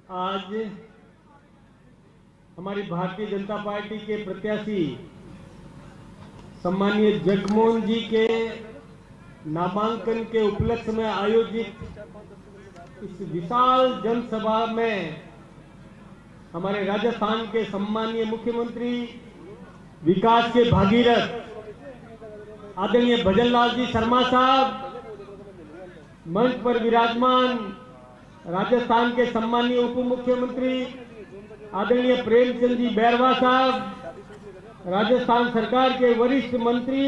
आज हमारी भारतीय जनता पार्टी के प्रत्याशी सम्मानीय जगमोहन जी के नामांकन के उपलक्ष्य में आयोजित इस विशाल जनसभा में हमारे राजस्थान के सम्मानीय मुख्यमंत्री, विकास के भागीरथ आदरणीय भजनलाल जी शर्मा साहब, मंच पर विराजमान राजस्थान के सम्मानीय उप मुख्यमंत्री आदरणीय प्रेमचंद जी बैरवा साहब, राजस्थान सरकार के वरिष्ठ मंत्री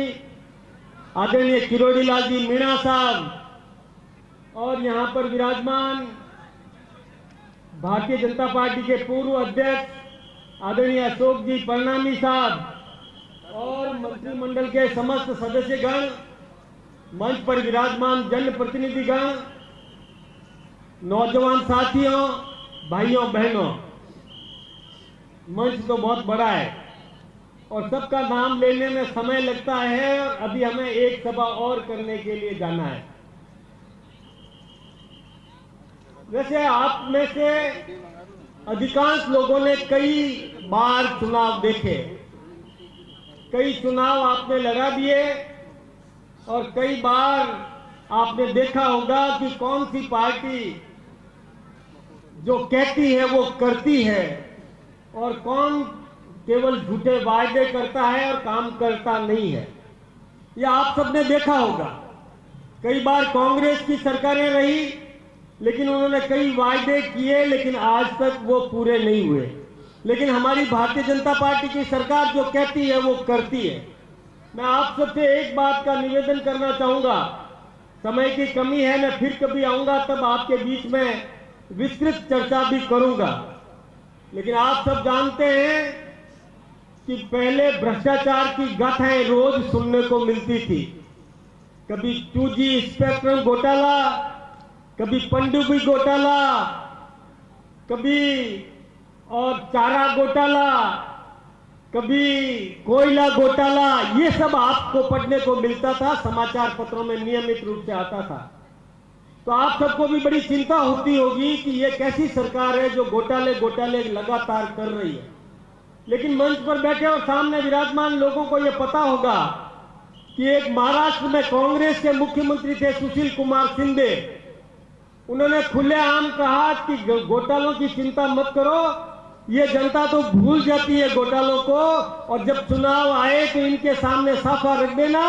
आदरणीय किरोड़ी लाल जी मीणा साहब, और यहां पर विराजमान भारतीय जनता पार्टी के पूर्व अध्यक्ष आदरणीय अशोक जी परनामी साहब और मंत्रिमंडल के समस्त सदस्यगण, मंच पर विराजमान जनप्रतिनिधिगण, नौजवान साथियों, भाइयों बहनों, मंच तो बहुत बड़ा है और सबका नाम लेने में समय लगता है और अभी हमें एक सभा और करने के लिए जाना है। वैसे आप में से अधिकांश लोगों ने कई बार चुनाव देखे, कई चुनाव आपने लड़ा दिए और कई बार आपने देखा होगा कि कौन सी पार्टी जो कहती है वो करती है और कौन केवल झूठे वायदे करता है और काम करता नहीं है। यह आप सबने देखा होगा। कई बार कांग्रेस की सरकारें रही लेकिन उन्होंने कई वायदे किए लेकिन आज तक वो पूरे नहीं हुए। लेकिन हमारी भारतीय जनता पार्टी की सरकार जो कहती है वो करती है। मैं आप सबसे एक बात का निवेदन करना चाहूंगा, समय की कमी है, मैं फिर कभी आऊंगा तब आपके बीच में विस्तृत चर्चा भी करूंगा। लेकिन आप सब जानते हैं कि पहले भ्रष्टाचार की गाथाएं रोज सुनने को मिलती थी। कभी 2G स्पेक्ट्रम घोटाला, कभी पनडुब्बी घोटाला, कभी और चारा घोटाला, कभी कोयला घोटाला, ये सब आपको पढ़ने को मिलता था, समाचार पत्रों में नियमित रूप से आता था। तो आप सबको भी बड़ी चिंता होती होगी कि ये कैसी सरकार है जो घोटाले लगातार कर रही है। लेकिन मंच पर बैठे और सामने विराजमान लोगों को यह पता होगा कि एक महाराष्ट्र में कांग्रेस के मुख्यमंत्री थे सुशील कुमार शिंदे। उन्होंने खुलेआम कहा कि घोटालों की चिंता मत करो, ये जनता तो भूल जाती है घोटालों को, और जब चुनाव आए तो इनके सामने साफा रख देना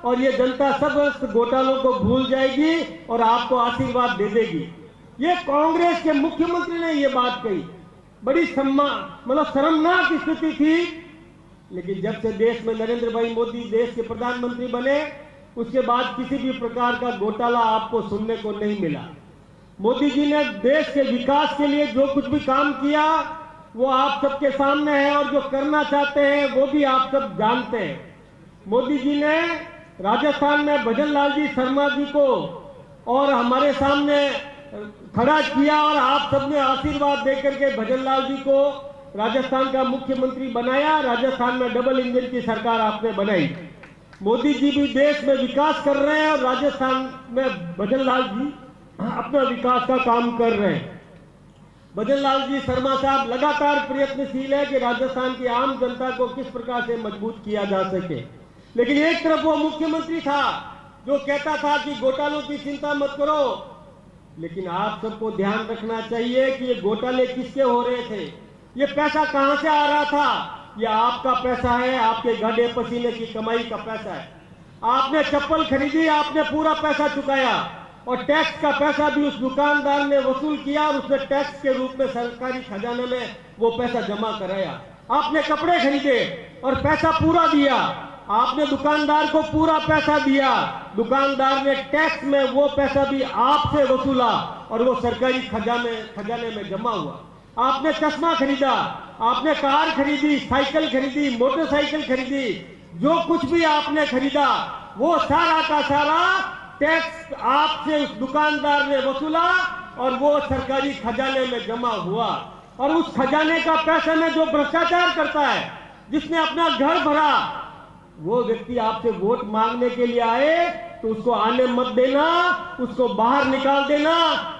और ये जनता सब घोटालों को भूल जाएगी और आपको आशीर्वाद दे देगी। ये कांग्रेस के मुख्यमंत्री ने ये बात कही। बड़ी शर्मनाक स्थिति थी। लेकिन जब से देश में नरेंद्र भाई मोदी देश के प्रधानमंत्री बने उसके बाद किसी भी प्रकार का घोटाला आपको सुनने को नहीं मिला। मोदी जी ने देश के विकास के लिए जो कुछ भी काम किया वो आप सबके सामने है और जो करना चाहते हैं वो भी आप सब जानते हैं। मोदी जी ने राजस्थान में भजनलाल जी शर्मा जी को और हमारे सामने खड़ा किया और आप सबने आशीर्वाद देकर के भजनलाल जी को राजस्थान का मुख्यमंत्री बनाया। राजस्थान में डबल इंजन की सरकार आपने बनाई। मोदी जी भी देश में विकास कर रहे हैं और राजस्थान में भजनलाल जी अपना विकास का काम कर रहे हैं। भजनलाल जी शर्मा साहब लगातार प्रयत्नशील है कि राजस्थान की आम जनता को किस प्रकार से मजबूत किया जा सके। लेकिन एक तरफ वो मुख्यमंत्री था जो कहता था कि घोटालों की चिंता मत करो, लेकिन आप सबको ध्यान रखना चाहिए कि ये घोटाले किसके हो रहे थे, ये पैसा कहां से आ रहा था। ये आपका पैसा है, आपके गाढ़े पसीने की कमाई का पैसा है। आपने चप्पल खरीदी, आपने पूरा पैसा चुकाया और टैक्स का पैसा भी उस दुकानदार ने वसूल किया और उसने टैक्स के रूप में सरकारी खजाने में वो पैसा जमा कराया। आपने कपड़े खरीदे और पैसा पूरा दिया, आपने दुकानदार को पूरा पैसा दिया, दुकानदार ने टैक्स में वो पैसा भी आपसे वसूला और वो सरकारी खजाने में जमा हुआ। आपने चश्मा खरीदा, आपने कार खरीदी, साइकिल खरीदी, मोटरसाइकिल खरीदी, जो कुछ भी आपने खरीदा वो सारा का सारा टैक्स आपसे उस दुकानदार ने वसूला और वो सरकारी खजाने में जमा हुआ। और उस खजाने का पैसा में जो भ्रष्टाचार करता है, जिसने अपना घर भरा, वो व्यक्ति आपसे वोट मांगने के लिए आए तो उसको आने मत देना, उसको बाहर निकाल देना,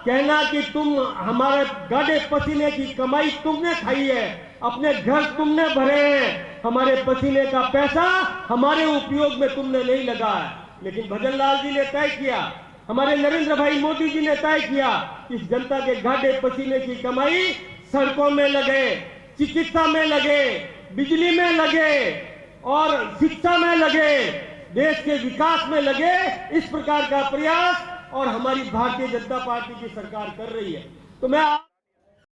कहना कि तुम हमारे गाढ़े पसीने की कमाई तुमने खाई है, अपने घर तुमने भरे हैं, हमारे पसीने का पैसा हमारे उपयोग में तुमने नहीं लगा है। लेकिन भजन लाल जी ने तय किया, हमारे नरेंद्र भाई मोदी जी ने तय किया, इस जनता के गाढ़े पसीने की कमाई सड़कों में लगे, चिकित्सा में लगे, बिजली में लगे और शिक्षा में लगे, देश के विकास में लगे। इस प्रकार का प्रयास और हमारी भारतीय जनता पार्टी की सरकार कर रही है। तो मैं